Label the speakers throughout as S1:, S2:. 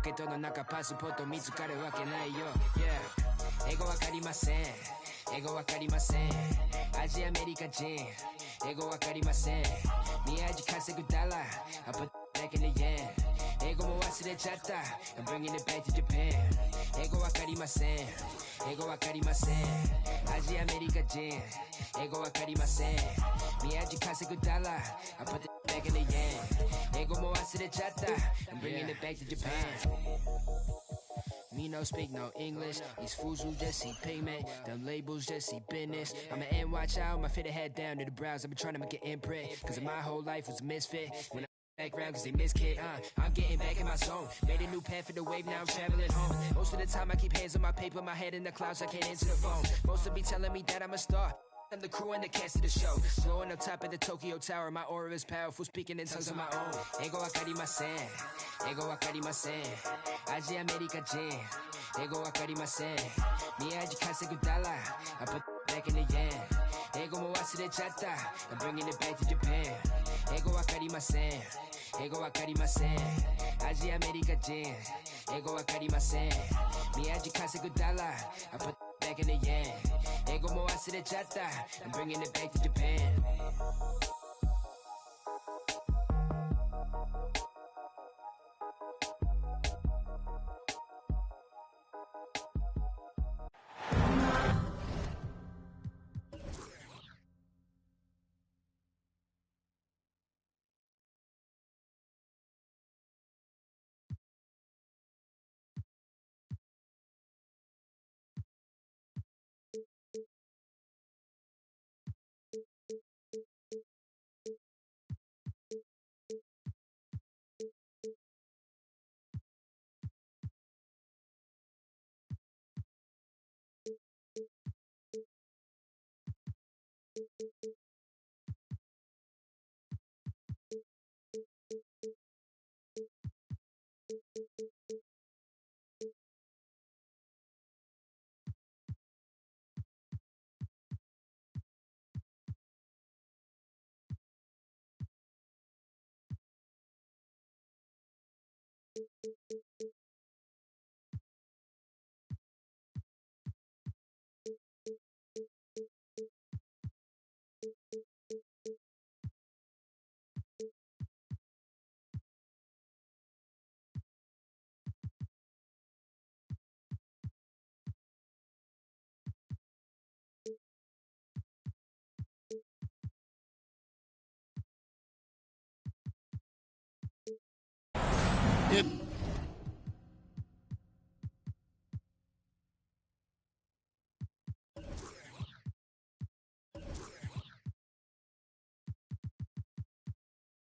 S1: ケットの中パスポート見つかるわけないよ Yeah 英語わかりません英語わかりませんアジアアメリカ人英語わかりません宮地稼ぐダラ I put back in the yen 英語も忘れちゃった I'm bringing it back to Japan 英語わかりません英語わかりませんアジアアメリカ人英語わかりません宮地稼ぐダラ I put it back in the yen 英語も忘れちゃった I'm bringing it back to Japan Me no speak no English. These fools who just see pigment. Them labels just see business. I'm an end watch out. My fit head down to the brows. I've been trying to make an imprint. Cause my whole life was a misfit. When I background cause they miss kid. I'm getting back in my zone. Made a new path for the wave. Now I'm traveling home. Most of the time I keep hands on my paper. My head in the clouds. I can't answer the phone. Most of be telling me that I'm a star. I'm the crew and the cast of the show. Blowing up top of the Tokyo Tower. My aura is powerful. Speaking in tongues of my own. Ego wakarimasen. Ego wakarimasen. Asia America Jin. Ego wakarimasen. Miyaji kasegu dollar. I put back in the yen. Ego mo wasurechatta. I'm bringing it back to Japan. Ego wakarimasen. Ego wakarimasen. Asia America Jin. Ego wakarimasen. Miyaji kasegu dollar. I put back in the yen. Ego mo wasurechatta. I'm bringing it back to Japan.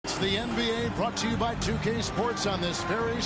S2: It's the NBA brought to you by 2K Sports on this very...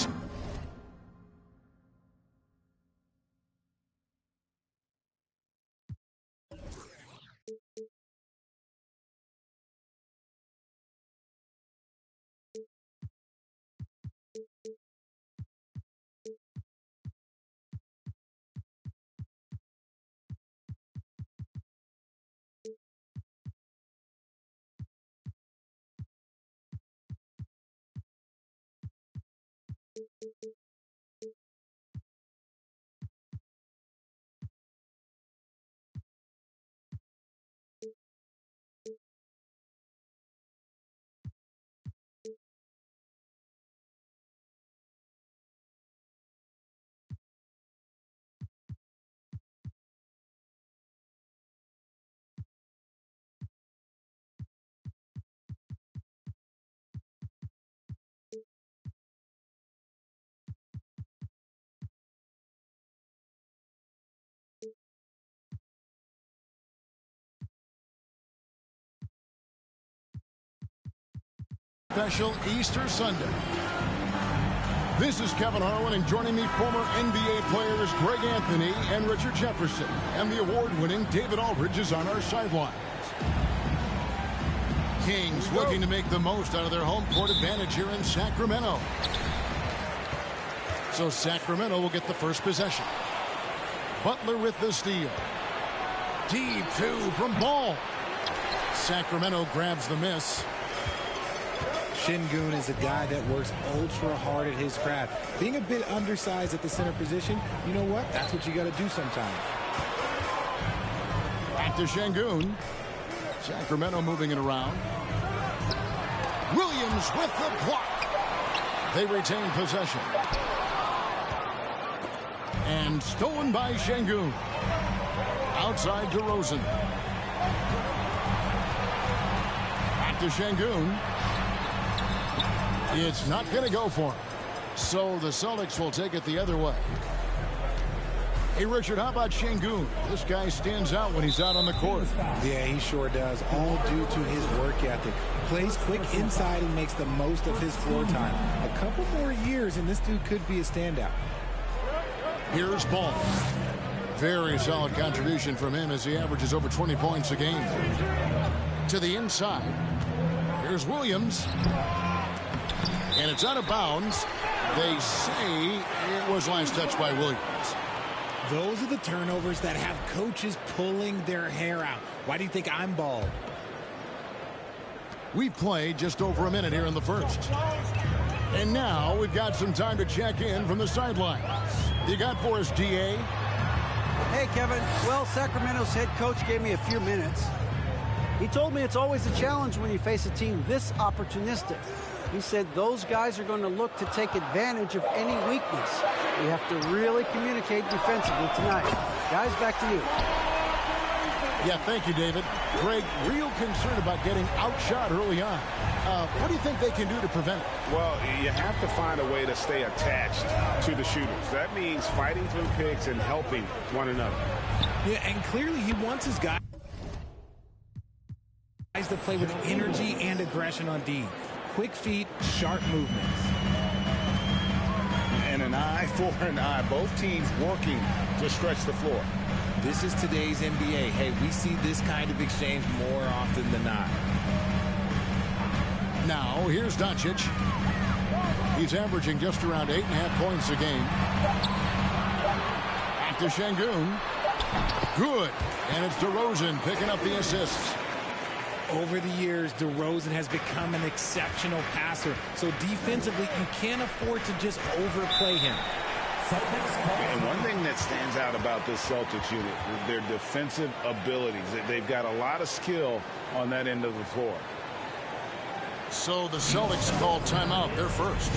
S2: Special Easter Sunday. This is Kevin Harlan, and joining me, former NBA players Greg Anthony and Richard Jefferson, and the award-winning David Aldridge is on our sidelines. Kings looking to make the most out of their home court advantage here in Sacramento. So Sacramento will get the first possession. Butler with the steal. Deep two from Ball. Sacramento grabs the miss.
S3: Şengün is a guy that works ultra hard at his craft. Being a bit undersized at the center position, you know what? That's what you got to do sometimes.
S2: Back to Şengün. Sacramento moving it around. Williams with the block. They retain possession. And stolen by Şengün. Outside DeRozan. Back to Şengün. It's not going to go for him. So the Celtics will take it the other way. Hey, Richard, how about Şengün? This guy stands out when he's out on the court.
S3: Yeah, he sure does. All due to his work ethic. Plays quick inside and makes the most of his floor time. A couple more years and this dude could be a standout.
S2: Here's Ball. Very solid contribution from him as he averages over 20 points a game. To the inside. Here's Williams. And it's out of bounds. They say it was last touched by Williams.
S3: Those are the turnovers that have coaches pulling their hair out. Why do you think I'm bald?
S2: We've played just over a minute here in the first. And now we've got some time to check in from the sidelines. You got for us, DA?
S4: Hey, Kevin. Well, Sacramento's head coach gave me a few minutes. He told me it's always a challenge when you face a team this opportunistic. He said those guys are going to look to take advantage of any weakness. We have to really communicate defensively tonight. Guys, back to you.
S2: Yeah, thank you, David. Greg, real concerned about getting outshot early on. What do you think they can do to prevent it?
S5: Well, you have to find a way to stay attached to the shooters. That means fighting through picks and helping one another.
S3: Yeah, and clearly he wants his guys to play with energy and aggression on D. Quick feet, sharp movements.
S5: And an eye for an eye. Both teams working to stretch the floor.
S3: This is today's NBA. Hey, we see this kind of exchange more often than not.
S2: Now, here's Doncic. He's averaging just around 8.5 points a game. Back to Şengün. Good. And it's DeRozan picking up the assists.
S3: Over the years, DeRozan has become an exceptional passer. So defensively, you can't afford to just overplay him.
S5: And one thing that stands out about this Celtics unit is their defensive abilities. They've got a lot of skill on that end of the floor.
S2: So the Celtics call timeout. They're first.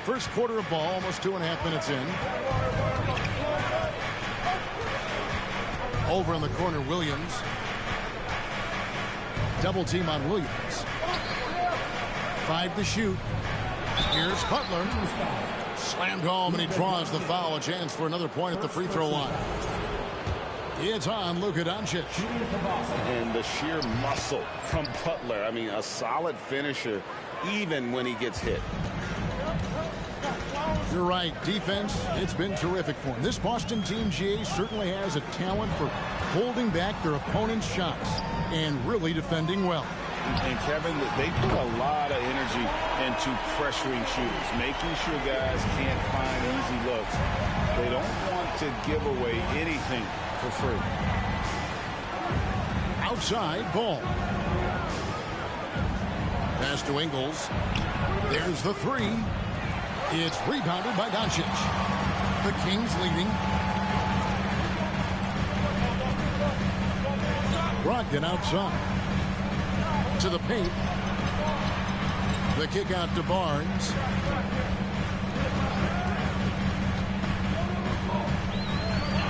S2: First quarter of ball, almost 2.5 minutes in. Over in the corner, Williams. Double team on Williams. 5 to shoot. Here's Butler. Slammed home, and he draws the foul. A chance for another point at the free throw line. It's on Luka Doncic.
S5: And the sheer muscle from Butler. I mean, a solid finisher, even when he gets hit.
S2: You're right. Defense, it's been terrific for him. This Boston team, GA, certainly has a talent for holding back their opponent's shots and really defending well.
S5: And Kevin, they put a lot of energy into pressuring shooters, making sure guys can't find easy looks. They don't want to give away anything for free.
S2: Outside, Ball. Pass to Ingles. There's the three. It's rebounded by Doncic. The Kings leading. Brogdon outside. To the paint. The kick out to Barnes.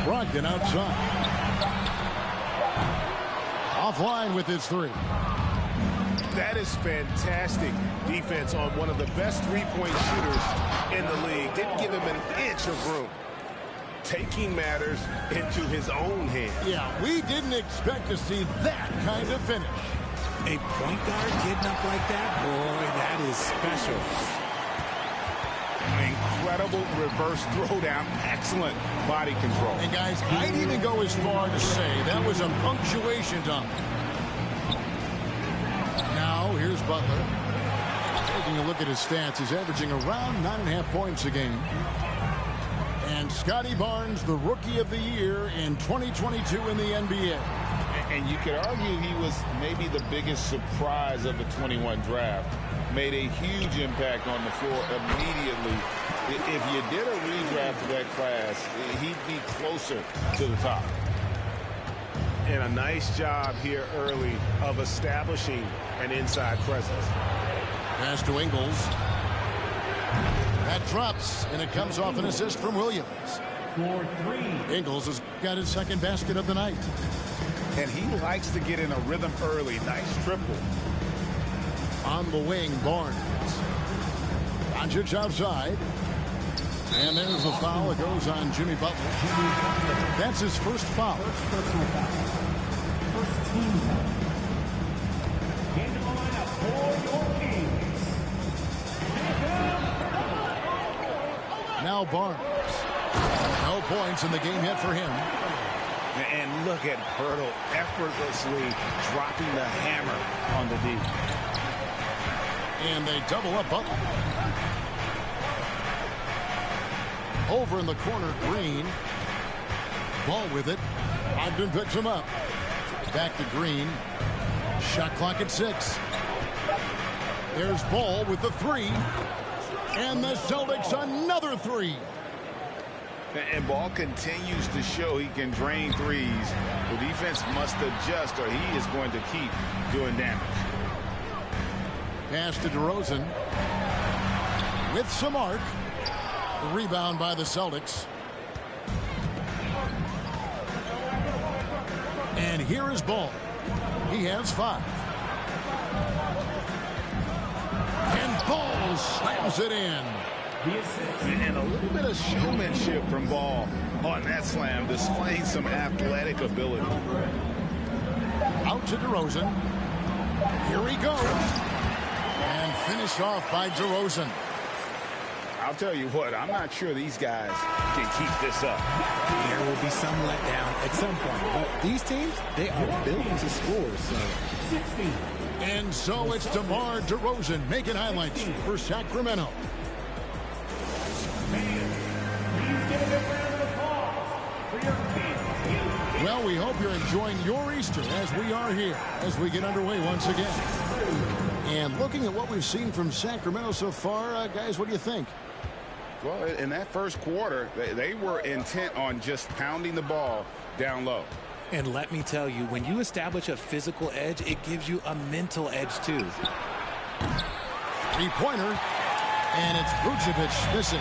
S2: Brogdon outside. Offline with his three.
S6: That is fantastic defense on one of the best three-point shooters in the league. Didn't give him an inch of room. Taking matters into his own hands.
S2: Yeah, we didn't expect to see that kind of finish.
S3: A point guard getting up like that, boy, that is special.
S5: Incredible reverse throwdown. Excellent body control.
S2: And guys, I'd even go as far to say that was a punctuation dunk. Now, here's Butler. Taking a look at his stats, he's averaging around 9.5 points a game. And Scotty Barnes, the Rookie of the Year in 2022 in the NBA.
S5: And you could argue he was maybe the biggest surprise of the 21 draft. Made a huge impact on the floor immediately. If you did a redraft of that class, he'd be closer to the top.
S6: And a nice job here early of establishing an inside presence.
S2: Pass to Ingles. That drops, and it comes off an assist from Williams. Ingles has got his second basket of the night.
S5: And he likes to get in a rhythm early. Nice triple.
S2: On the wing, Barnes. Doncic outside. And there's the foul. It goes on Jimmy Butler. That's his first foul.
S7: First team foul. Into the lineup for your Kings.
S2: Now Barnes. No points in the game yet for him.
S5: And look at Hurdle effortlessly dropping the hammer on the D.
S2: And they double up Butler. Over in the corner, Green. Ball with it. Ogden picks him up. Back to Green. Shot clock at 6. There's Ball with the three. And the Celtics another three.
S5: And Ball continues to show he can drain threes. The defense must adjust or he is going to keep doing damage.
S2: Pass to DeRozan. With some arc. The rebound by the Celtics. And here is Ball. He has 5. And Ball slams it in.
S5: And a little bit of showmanship from Ball on that slam, displaying some athletic ability.
S2: Out to DeRozan. Here he goes. And finished off by DeRozan.
S5: I'll tell you what, I'm not sure these guys can keep this up.
S3: There will be some letdown at some point. But these teams, they are built to score.
S2: And so it's DeMar DeRozan making highlights for Sacramento. Well, we hope you're enjoying your Easter as we are here as we get underway once again. And looking at what we've seen from Sacramento so far, guys, what do you think?
S5: Well, in that first quarter, they were intent on just pounding the ball down low.
S3: And let me tell you, when you establish a physical edge, it gives you a mental edge, too.
S2: Three-pointer, and it's Vucevic missing.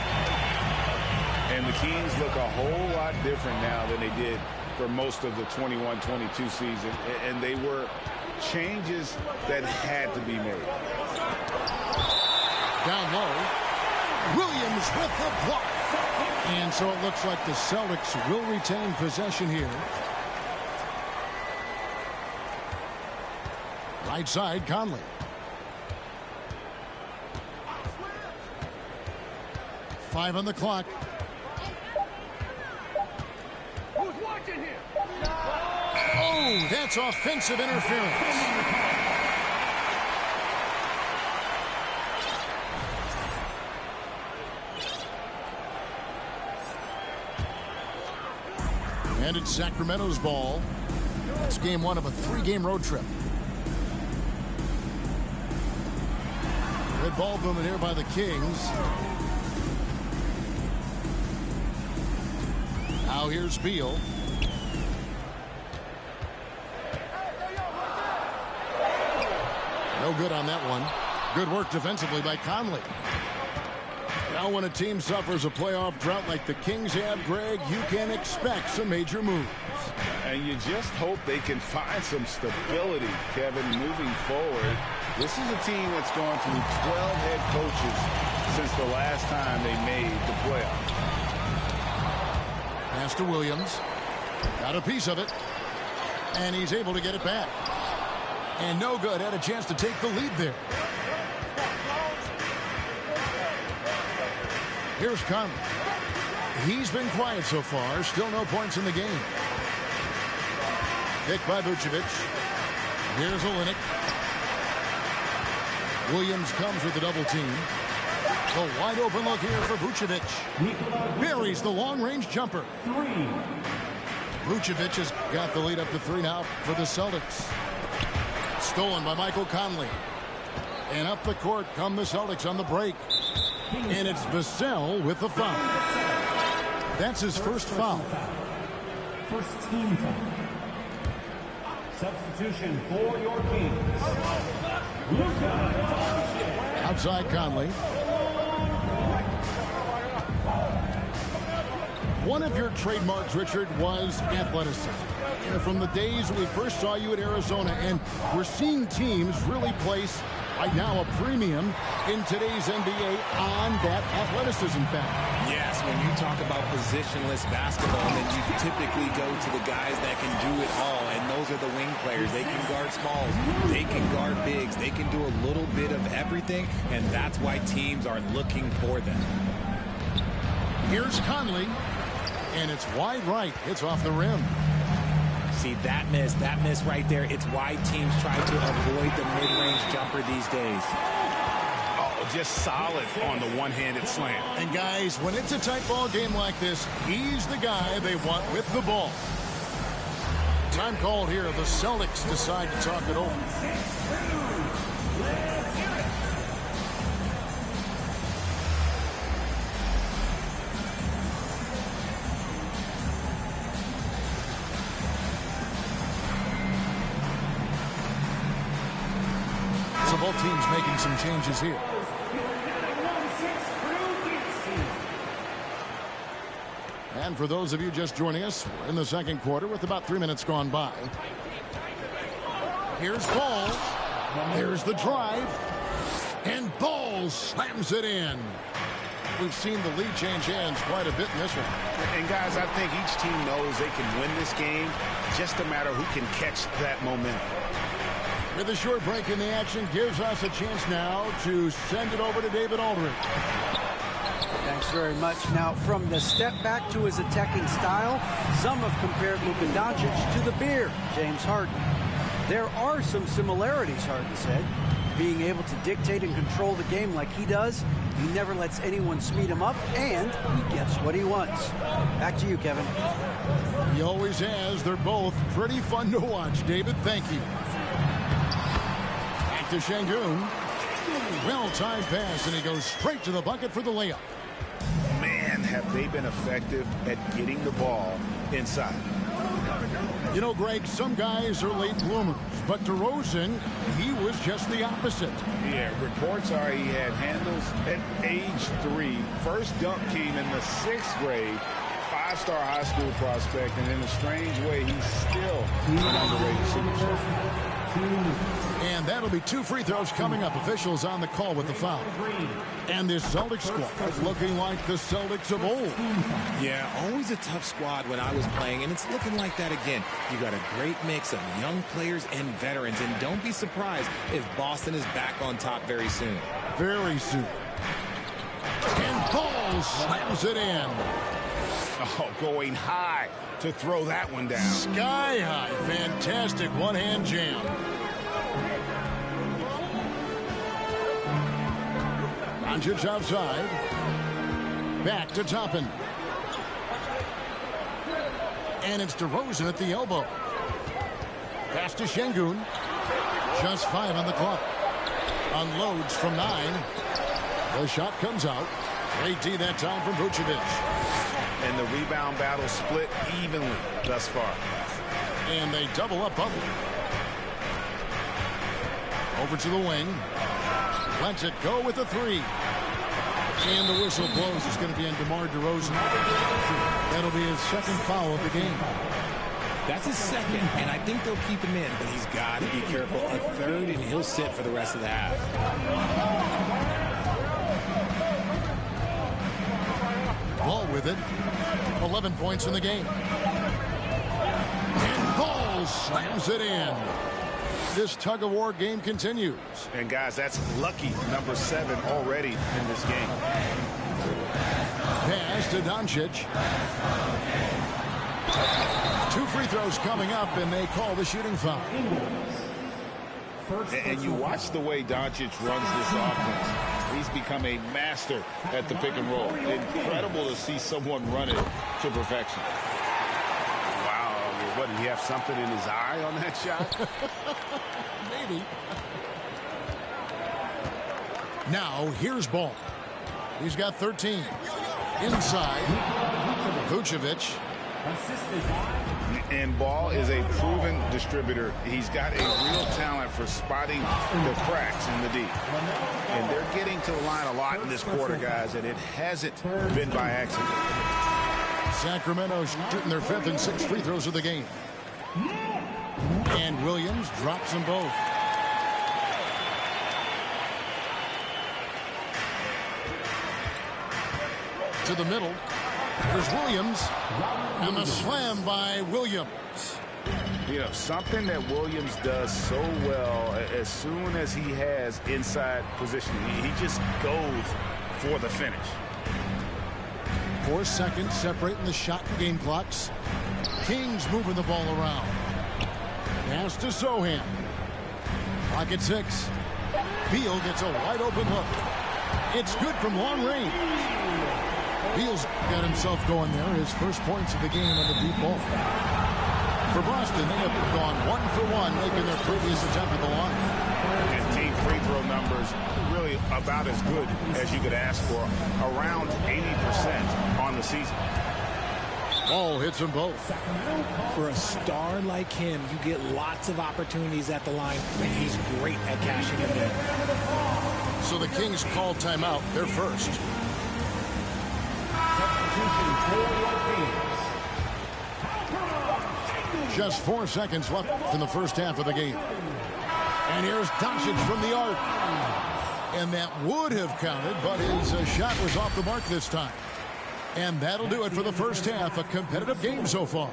S5: And the Kings look a whole lot different now than they did for most of the 21-22 season. And they were changes that had to be made.
S2: Down low. Williams with the block. And so it looks like the Celtics will retain possession here. Right side, Conley. Five on the clock.
S7: Who's watching here?
S2: Oh, that's offensive interference. And it's Sacramento's ball. It's game 1 of a 3-game road trip. Red ball movement here by the Kings. Now here's Beal. No good on that one. Good work defensively by Conley. Now when a team suffers a playoff drought like the Kings have, Greg, you can expect some major moves.
S5: And you just hope they can find some stability, Kevin, moving forward. This is a team that's gone through 12 head coaches since the last time they made the playoffs.
S2: Pass to Williams. Got a piece of it. And he's able to get it back. And no good. Had a chance to take the lead there. Here's Conley. He's been quiet so far. Still no points in the game. Picked by Vucevic. Here's Olynyk. Williams comes with the double team. The wide open look here for Vucevic. Buries the long-range jumper. Vucevic has got the lead up to 3 now for the Celtics. Stolen by Michael Conley. And up the court come the Celtics on the break. And it's Vassell with the foul. That's his first foul.
S7: First team foul. Substitution for your Kings. Luka.
S2: Outside Conley. One of your trademarks, Richard, was athleticism. From the days we first saw you at Arizona, and we're seeing teams really place, right now, a premium in today's NBA on that athleticism factor.
S3: Yes, when you talk about positionless basketball, then you typically go to the guys that can do it all, and those are the wing players. They can guard smalls, they can guard bigs, they can do a little bit of everything, and that's why teams are looking for them.
S2: Here's Conley, and it's wide right. It's off the rim.
S3: See, that miss right there, it's why teams try to avoid the mid-range jumper these days.
S5: Oh, just solid on the one-handed slam.
S2: And guys, when it's a tight ball game like this, he's the guy they want with the ball. Time called here. The Celtics decide to talk it over. So both teams making some changes here. And for those of you just joining us, we're in the second quarter with about 3 minutes gone by. Here's Ball. There's the drive. And Ball slams it in. We've seen the lead change hands quite a bit in this one.
S5: And guys, I think each team knows they can win this game. Just a matter who can catch that momentum.
S2: With a short break in the action, gives us a chance now to send it over to David Aldridge.
S4: Thanks very much. Now, from the step back to his attacking style, some have compared Luka Doncic to the Bear, James Harden. There are some similarities, Harden said. Being able to dictate and control the game like he does, he never lets anyone speed him up, and he gets what he wants. Back to you, Kevin.
S2: He always has. They're both pretty fun to watch, David. Thank you. Back to Şengün. Well-timed pass, and he goes straight to the bucket for the layup.
S5: Man, have they been effective at getting the ball inside.
S2: You know, Greg, some guys are late bloomers, but DeRozan, he was just the opposite.
S5: Yeah, reports are he had handles at age 3. First dunk came in the 6th grade. 5-star high school prospect, and in a strange way, he's still an underrated superstar.
S2: And that'll be 2 free throws coming up. Officials on the call with the foul. And this Celtics squad looking like the Celtics of old.
S3: Yeah, always a tough squad when I was playing, and it's looking like that again. You got a great mix of young players and veterans, and don't be surprised if Boston is back on top very soon.
S2: Very soon. And Ball slams it in.
S5: Oh, going high to throw that one down.
S2: Sky high. Fantastic one-hand jam. Doncic outside. Back to Toppin. And it's DeRozan at the elbow. Pass to Şengün. Just 5 on the clock. Unloads from 9. The shot comes out. Great D that time from Vucevic.
S5: And the rebound battle split evenly thus far.
S2: And they double up Butler. Over to the wing. Lets it go with a 3. And the whistle blows. It's going to be on DeMar DeRozan. That'll be his second foul of the game.
S3: That's his second, and I think they'll keep him in, but he's got to be careful. A third, and he'll sit for the rest of the half.
S2: Ball with it. 11 points in the game. And Ball slams it in. This tug-of-war game continues.
S5: And, guys, that's lucky number 7 already in this game.
S2: Pass to Doncic. 2 free throws coming up, and they call the shooting foul.
S5: And you watch the way Doncic runs this offense. He's become a master at the pick and roll. Incredible to see someone run it to perfection.
S6: Wow. What, did he have something in his eye on that shot?
S2: Maybe. Now, here's Ball. He's got 13. Inside. Vucevic.
S5: And Ball is a proven distributor. He's got a real talent for spotting the cracks in the D. And they're getting to the line a lot in this quarter, guys, and it hasn't been by accident.
S2: Sacramento shooting their 5th and 6th free throws of the game. And Williams drops them both. To the middle. There's Williams. And the slam by Williams.
S5: You know, something that Williams does so well, as soon as he has inside positioning, he just goes for the finish.
S2: 4 seconds separating the shot and game clocks. Kings moving the ball around. Pass to Sohan. Clock at 6. Beal gets a wide open look. It's good from long range. Beal's got himself going there. His first points of the game on the deep ball. For Boston, they have gone 1 for 1, making their previous attempt at the line.
S5: And team free throw numbers really about as good as you could ask for. Around 80% on the season.
S2: Ball hits them both.
S3: For a star like him, you get lots of opportunities at the line, and he's great at cashing them in.
S2: So the Kings call timeout. They're first. Just 4 seconds left in the first half of the game. And here's Doncic from the arc. And that would have counted, but his shot was off the mark this time. And that'll do it for the first half. A competitive game so far.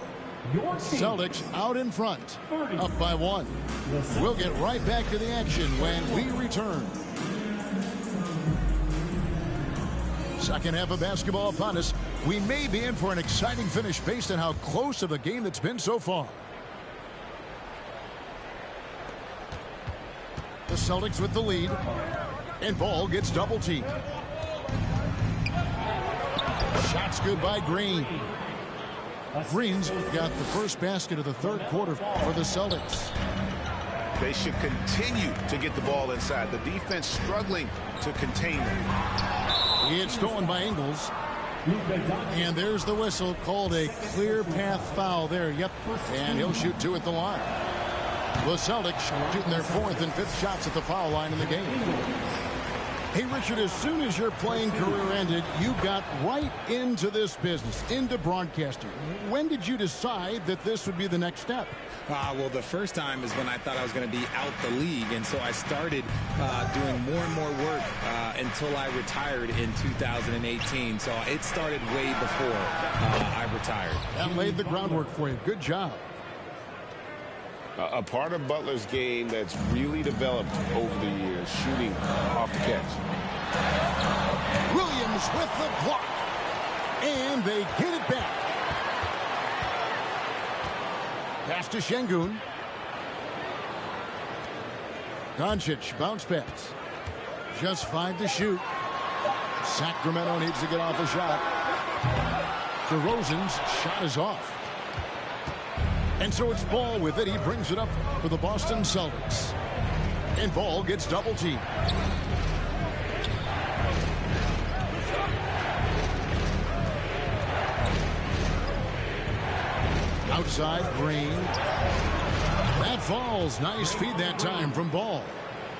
S2: Celtics out in front, up by 1. We'll get right back to the action when we return. Second half of basketball upon us. We may be in for an exciting finish based on how close of a game that's been so far. The Celtics with the lead. And Ball gets double teamed. Shots good by Green. Green's got the first basket of the third quarter for the Celtics.
S5: They should continue to get the ball inside. The defense struggling to contain them.
S2: It's stolen by Ingles. And there's the whistle, called a clear path foul there. Yep, and he'll shoot 2 at the line. The Celtics shooting their 4th and 5th shots at the foul line in the game. Hey, Richard, as soon as your playing career ended, you got right into this business, into broadcasting. When did you decide that this would be the next step?
S3: Well, the first time is when I thought I was going to be out the league, and so I started doing more and more work until I retired in 2018. So it started way before I retired.
S2: That laid the groundwork for you. Good job.
S5: A part of Butler's game that's really developed over the years, shooting off the catch.
S2: Williams with the block. And they get it back. Pass to Şengün. Doncic bounce pass. Just 5 to shoot. Sacramento needs to get off a shot. DeRozan's shot is off. And so it's Ball with it. He brings it up for the Boston Celtics. And Ball gets double teamed. Outside, Green. That falls. Nice feed that time from Ball.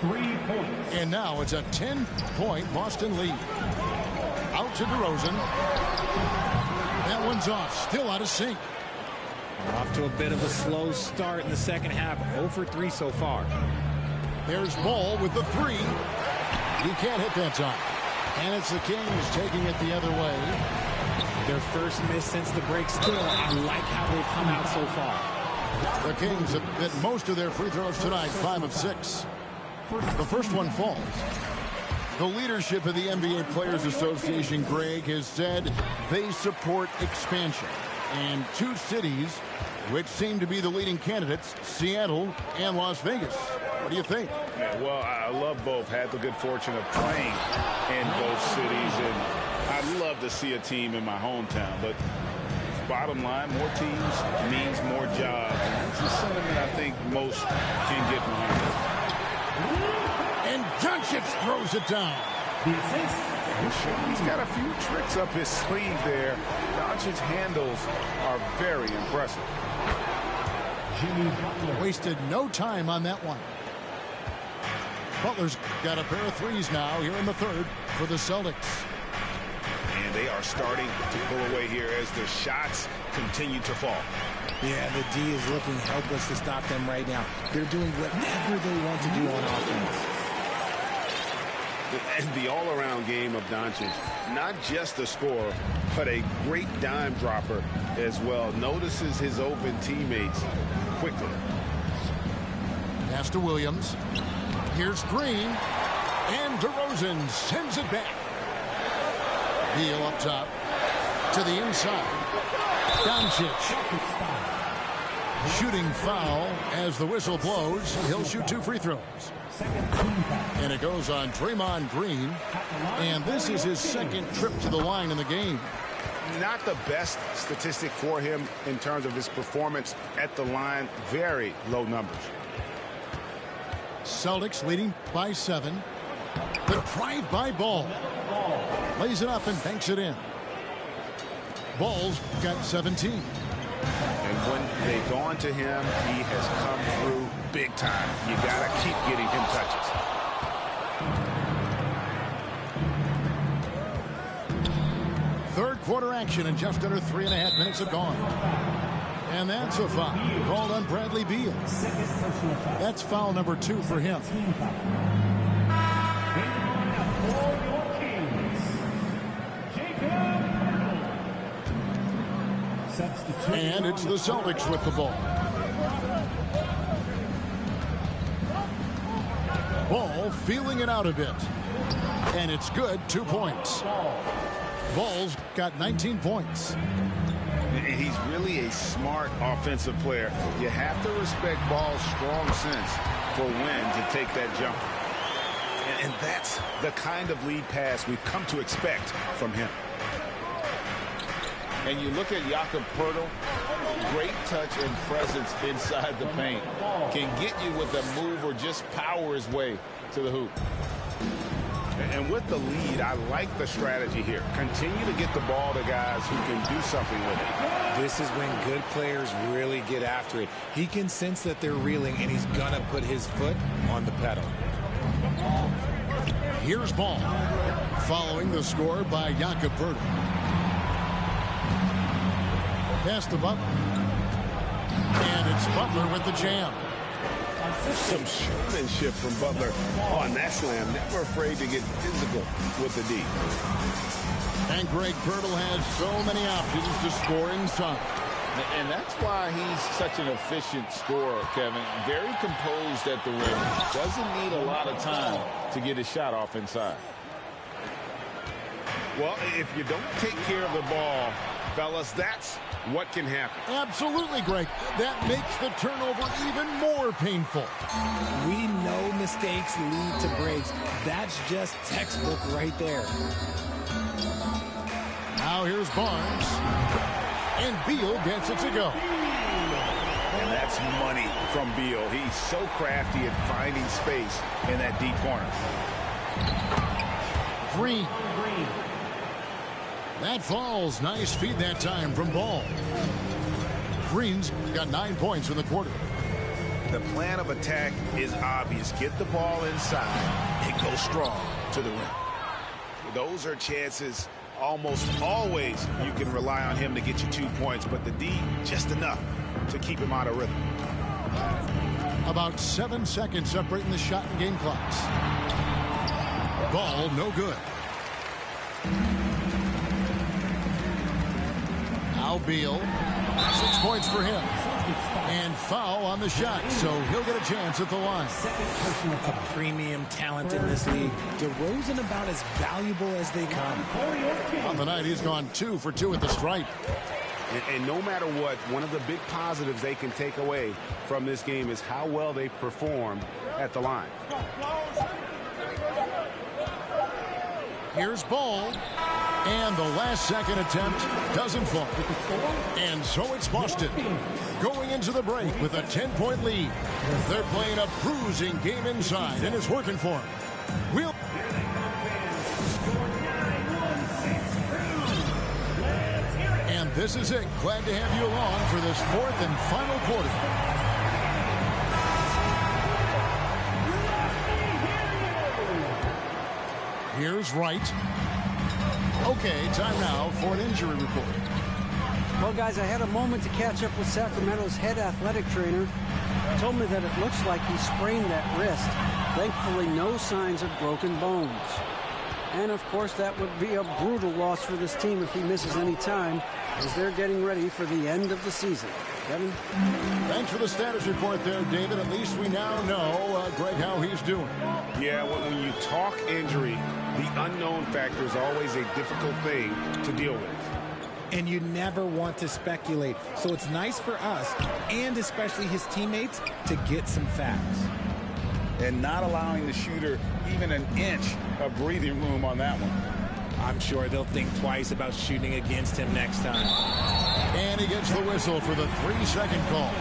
S7: 3 points.
S2: And now it's a 10-point Boston lead. Out to DeRozan. That one's off. Still out of sync.
S3: Off to a bit of a slow start in the second half. 0 for 3 so far.
S2: There's Ball with the three. He can't hit that time. And it's the Kings taking it the other way.
S3: Their first miss since the break. Still, I like how they've come out so far.
S2: The Kings have hit most of their free throws tonight, 5 of 6. The first one falls. The leadership of the NBA Players Association, Greg, has said they support expansion. And two cities which seem to be the leading candidates, Seattle and Las Vegas. What do you think?
S5: Yeah, well, I love both. Had the good fortune of playing in both cities, and I'd love to see a team in my hometown. But bottom line, more teams means more jobs. And that's a sentiment I think most can get behind.
S2: And Doncic throws it down.
S5: He's got a few tricks up his sleeve there. Doncic's handles are very impressive.
S2: Wasted no time on that one. Butler's got a pair of threes now here in the third for the Celtics.
S5: And they are starting to pull away here as their shots continue to fall.
S3: Yeah, the D is looking helpless to stop them right now. They're doing whatever they want to do on offense.
S5: And the all-around game of Doncic, not just a scorer, but a great dime dropper as well. Notices his open teammates quickly.
S2: Pass to Williams. Here's Green. And DeRozan sends it back. Beal up top. To the inside. Doncic. Shooting foul as the whistle blows. He'll shoot 2 free throws. And it goes on Draymond Green. And this is his second trip to the line in the game.
S5: Not the best statistic for him in terms of his performance at the line. Very low numbers.
S2: Celtics leading by 7. The drive by Ball. Lays it up and banks it in. Ball's got 17.
S5: And when they've gone to him, he has come through big time. You got to keep getting him touches.
S2: Third quarter action and just under 3.5 minutes have gone. And that's a foul called on Bradley Beal. That's foul number 2 for him. And it's the Celtics with the ball. Ball feeling it out a bit. And it's good, 2 points. Ball's got 19 points.
S5: He's really a smart offensive player. You have to respect Ball's strong sense for when to take that jump. And that's the kind of lead pass we've come to expect from him. And you look at Jakob Poeltl, great touch and presence inside the paint. Can get you with a move or just power his way to the hoop. And with the lead, I like the strategy here. Continue to get the ball to guys who can do something with it.
S3: This is when good players really get after it. He can sense that they're reeling, and he's going to put his foot on the pedal.
S2: Here's Ball. Following the score by Jakob Poeltl. Pass to Butler. And it's Butler with the jam.
S5: Some showmanship from Butler on that slam. Never afraid to get physical with the D.
S2: And Greg Poeltl has so many options to score inside.
S5: And that's why he's such an efficient scorer, Kevin. Very composed at the rim. Doesn't need a lot of time to get his shot off inside. Well, if you don't take care of the ball, fellas, that's what can happen.
S2: Absolutely, Greg. That makes the turnover even more painful.
S3: We know mistakes lead to breaks. That's just textbook right there.
S2: Now here's Barnes. And Beal gets it to go.
S5: And that's money from Beal. He's so crafty at finding space in that deep corner.
S2: Green. That falls. Nice feed that time from Ball. Green's got 9 points in the quarter.
S5: The plan of attack is obvious. Get the ball inside and go strong to the rim. Those are chances
S6: Almost always you can rely on him to get you 2 points, but the D, just enough to keep him out of rhythm.
S2: About 7 seconds separating the shot and game clocks. Ball no good. Al Beal, 6 points for him. And foul on the shot, so he'll get a chance at the line.
S3: A premium talent in this league. DeRozan about as valuable as they come.
S2: On the night, he's gone 2 for 2 at the stripe.
S6: And no matter what, one of the big positives they can take away from this game is how well they perform at the line.
S2: Here's Ball. And the last second attempt doesn't fall. And so it's Boston going into the break with a 10-point lead. They're playing a bruising game inside, and it's working for them. And this is it. Glad to have you along for this 4th and final quarter. Here's Wright. Okay, time now for an injury report.
S4: Well, guys, I had a moment to catch up with Sacramento's head athletic trainer. He told me that it looks like he sprained that wrist. Thankfully, no signs of broken bones. And, of course, that would be a brutal loss for this team if he misses any time, as they're getting ready for the end of the season. Kevin?
S2: Thanks for the status report there, David. At least we now know, Greg, how he's doing.
S6: Yeah, when you talk injury, the unknown factor is always a difficult thing to deal with.
S3: And you never want to speculate. So it's nice for us, and especially his teammates, to get some facts.
S5: And not allowing the shooter even an inch of breathing room on that one.
S3: I'm sure they'll think twice about shooting against him next time.
S2: And he gets the whistle for the 3-second call.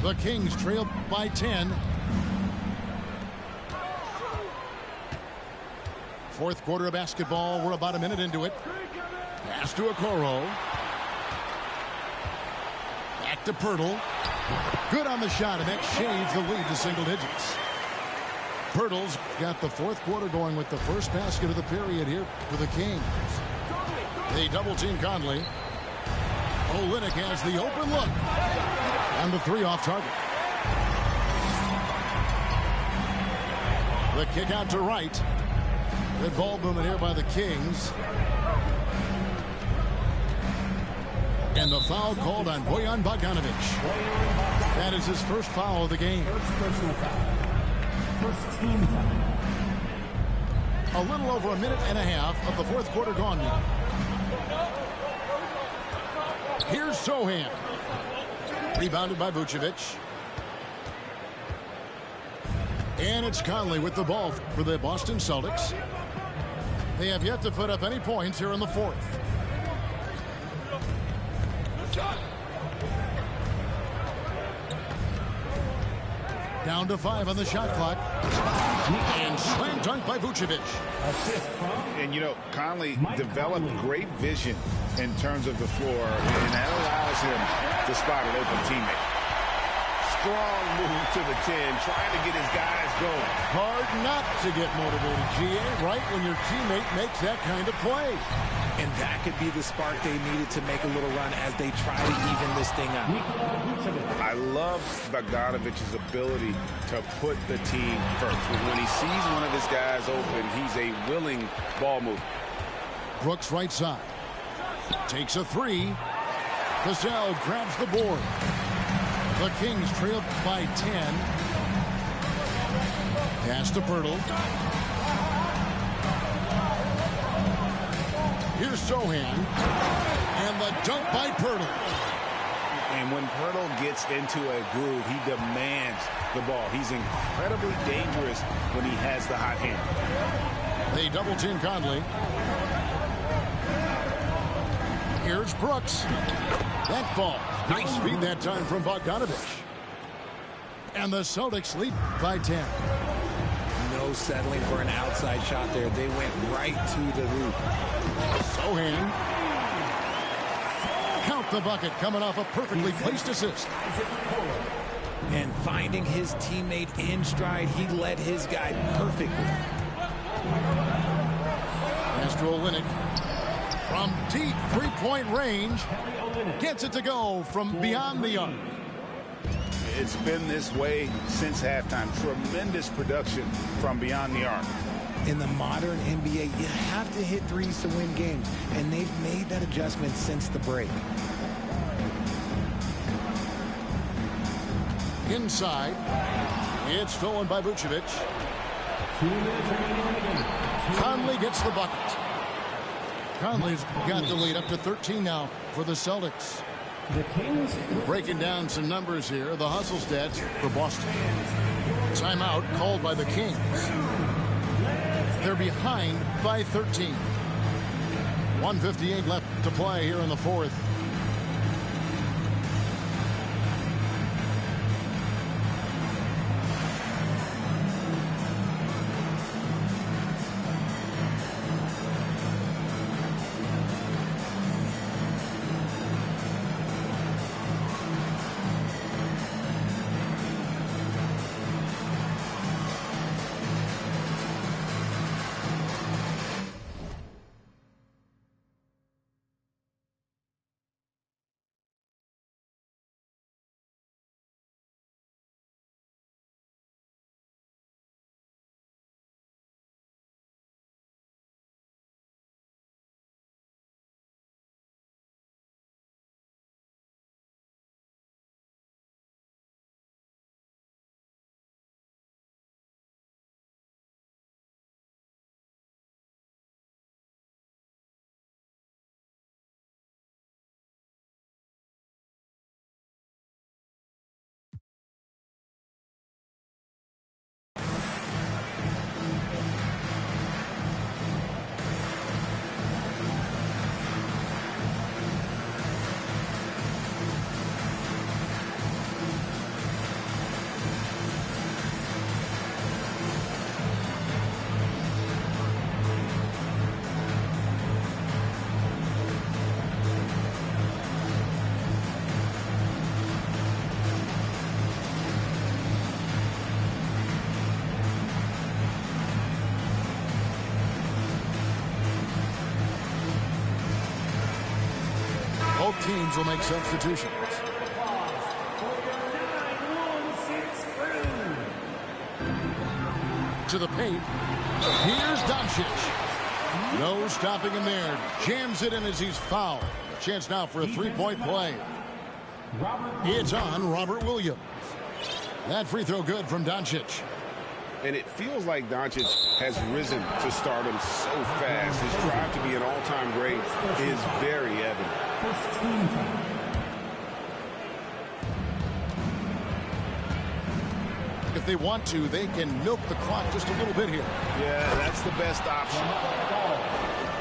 S2: The Kings trail by 10. Fourth quarter of basketball. We're about a minute into it. Pass to Okoro. Back to Pirtle. Good on the shot, and that shaves the lead to single digits. Pirtle's got the fourth quarter going with the first basket of the period here for the Kings. They double-team Conley. Olynyk has the open look. And the 3 off target. The kick out to Wright. Good ball movement here by the Kings. And the foul called on Bojan Bogdanovic. That is his first foul of the game.
S7: First personal foul. First team foul.
S2: A little over a minute and a half of the fourth quarter gone now. Here's Sohan. Rebounded by Vucevic. And it's Conley with the ball for the Boston Celtics. They have yet to put up any points here in the fourth. Down to 5 on the shot clock. And slam dunk by Vucevic.
S5: And, you know, Conley developed great vision in terms of the floor, and that allows him to spot an open teammate.
S6: Strong move to the 10, trying to get his guys going.
S2: Hard not to get motivated, GA, right when your teammate makes that kind of play.
S3: And that could be the spark they needed to make a little run as they try to even this thing up.
S6: I love Bogdanovic's ability to put the team first. When he sees one of his guys open, he's a willing ball mover.
S2: Brooks right side. Takes a 3. Cassell grabs the board. The Kings trail by 10. Pass to Pirtle. Here's Sohan. And the dunk by Pirtle.
S6: And when Pirtle gets into a groove, he demands the ball. He's incredibly dangerous when he has the hot hand.
S2: They double team Conley. Here's Brooks. That ball. Nice feed that time from Bogdanovic. And the Celtics lead by 10.
S3: No settling for an outside shot there. They went right to the hoop.
S2: Sohan. Count the bucket coming off a perfectly placed assist.
S3: And finding his teammate in stride, he led his guy perfectly.
S2: Castro Olynyk from deep three-point range gets it to go from beyond the arc.
S5: It's been this way since halftime. Tremendous production from beyond the arc.
S3: In the modern NBA, you have to hit threes to win games, and they've made that adjustment since the break.
S2: Inside, it's stolen by Vucevic. Conley gets the bucket. Conley's got the lead up to 13 now for the Celtics. Breaking down some numbers here, the hustle stats for Boston. Timeout called by the Kings. They're behind by 13. 1:58 left to play here in the fourth. Both teams will make substitutions. To the paint. Here's Doncic. No stopping him there. Jams it in as he's fouled. A chance now for a three-point play. It's on Robert Williams. That free throw good from Doncic.
S6: And it feels like Doncic has risen to stardom so fast. His drive to be an all-time great is very evident.
S2: If they want to, they can milk the clock just a little bit here.
S6: Yeah, that's the best option.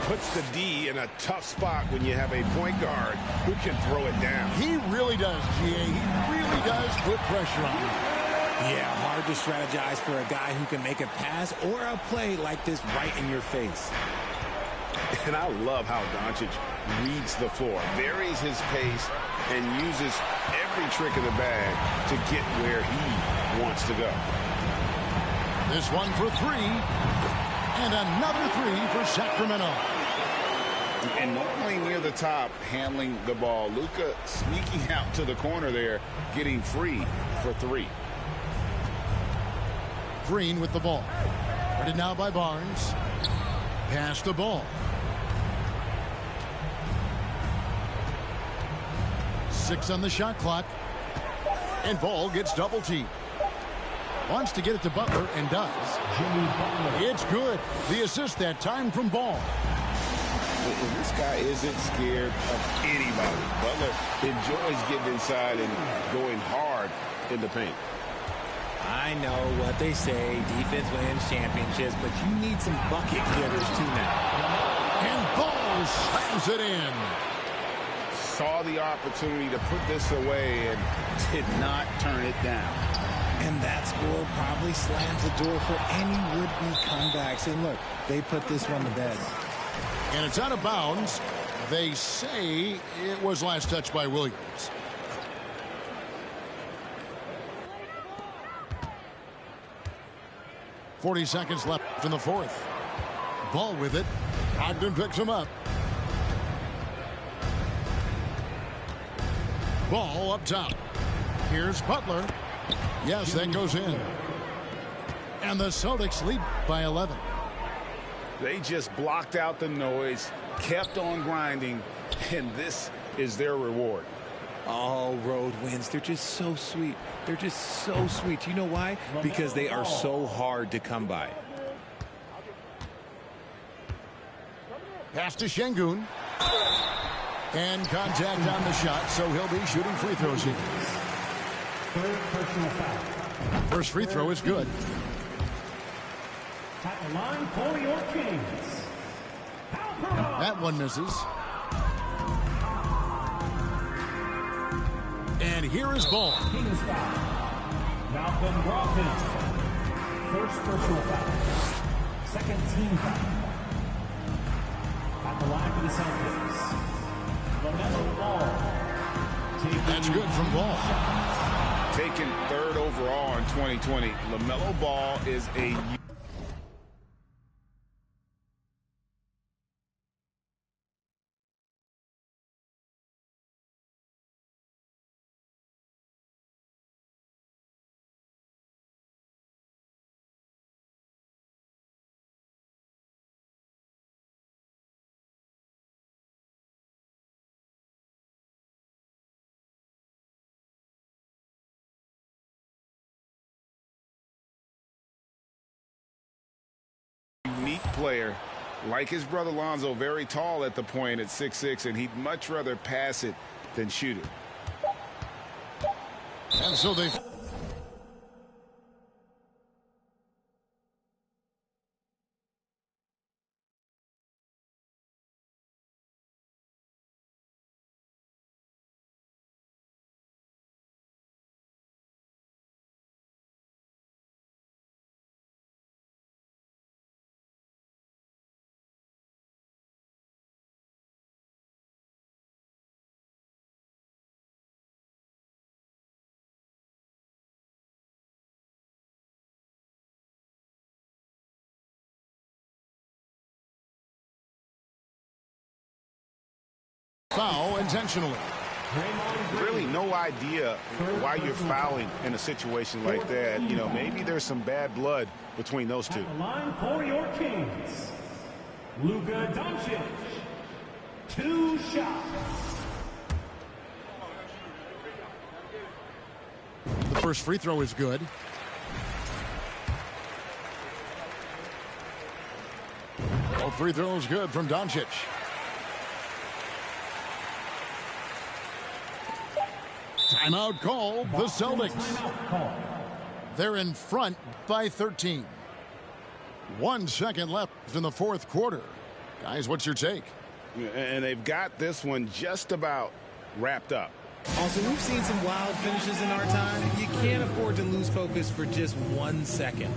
S6: Puts the D in a tough spot when you have a point guard who can throw it down.
S2: He really does, GA. He really does put pressure on him.
S3: Yeah, hard to strategize for a guy who can make a pass or a play like this right in your face.
S6: And I love how Doncic reads the floor, varies his pace, and uses every trick in the bag to get where he wants to go.
S2: This one for three, and another three for Sacramento.
S5: And normally near the top, handling the ball. Luka sneaking out to the corner there, getting free for three.
S2: Green with the ball. Guarded now by Barnes. Pass the ball. 6 on the shot clock. And Ball gets double teamed. Wants to get it to Butler and does. It's good. The assist that time from Ball.
S5: This guy isn't scared of anybody. Butler enjoys getting inside and going hard in the paint.
S3: I know what they say, defense wins championships, but you need some bucket getters too now.
S2: And Ball slams it in.
S5: Saw the opportunity to put this away and did not turn it down.
S3: And that score probably slams the door for any would-be comebacks. And look, they put this one to bed.
S2: And it's out of bounds. They say it was last touched by Williams. .40 seconds left in the fourth. Ball with it. Ogden picks him up. Ball up top. Here's Butler. Yes, that goes in. And the Celtics lead by 11.
S5: They just blocked out the noise, kept on grinding, and this is their reward.
S3: All road wins. They're just so sweet. They're just so sweet. You know why? Because they are so hard to come by.
S2: Pass to Şengün. And contact on the shot, so he'll be shooting free throws here.
S7: Third personal foul.
S2: First free throw is good.
S7: At the line for your Kings.
S2: That one misses. And here is Ball.
S7: Kings foul. Malcolm Brogdon. First personal foul. Second team foul. At the line for the Celtics. LaMelo Ball.
S2: That's good from Ball.
S5: Taken third overall in 2020, LaMelo Ball is a... unique player, like his brother Lonzo, very tall at the point at 6'6", and he'd much rather pass it than shoot it.
S2: And so they... foul intentionally.
S5: Really no idea why you're fouling in a situation like that. You know, maybe there's some bad blood between those two.
S7: At the line for your Kings. Luka Doncic. 2 shots.
S2: The first free throw is good. Both free throws good from Doncic. Timeout call, the Celtics. They're in front by 13. 1 second left in the fourth quarter. Guys, what's your take?
S5: And they've got this one just about wrapped up.
S3: Also, we've seen some wild finishes in our time. You can't afford to lose focus for just 1 second.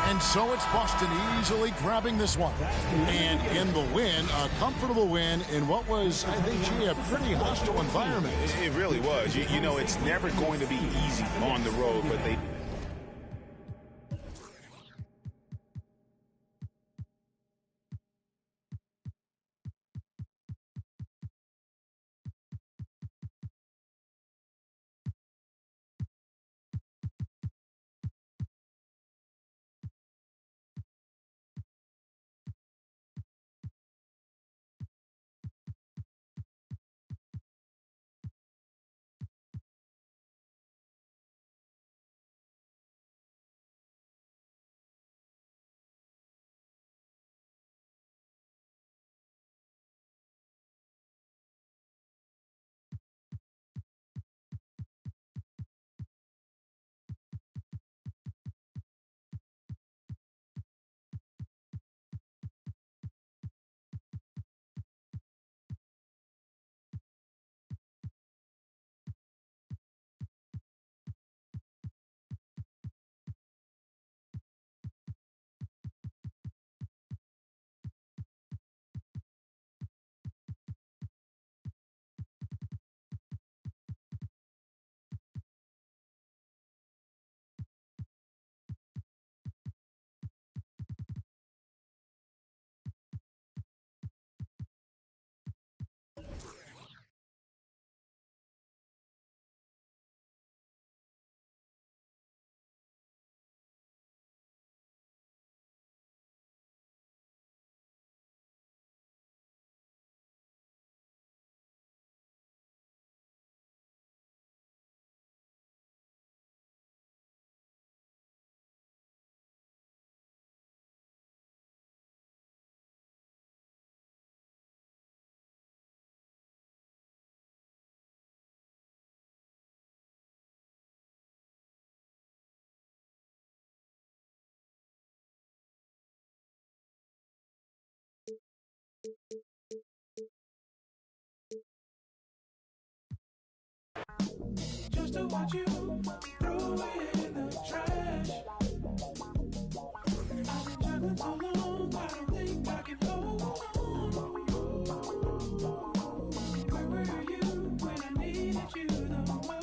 S2: And so it's Boston easily grabbing this one. And in the win, a comfortable win in what was, I think, gee, a pretty hostile environment.
S5: It really was. You know, it's never going to be easy on the road, but they...
S8: Just to watch you throw it in the trash. I've been juggling so long, I don't think I can hold on. Where were you when I needed you the most?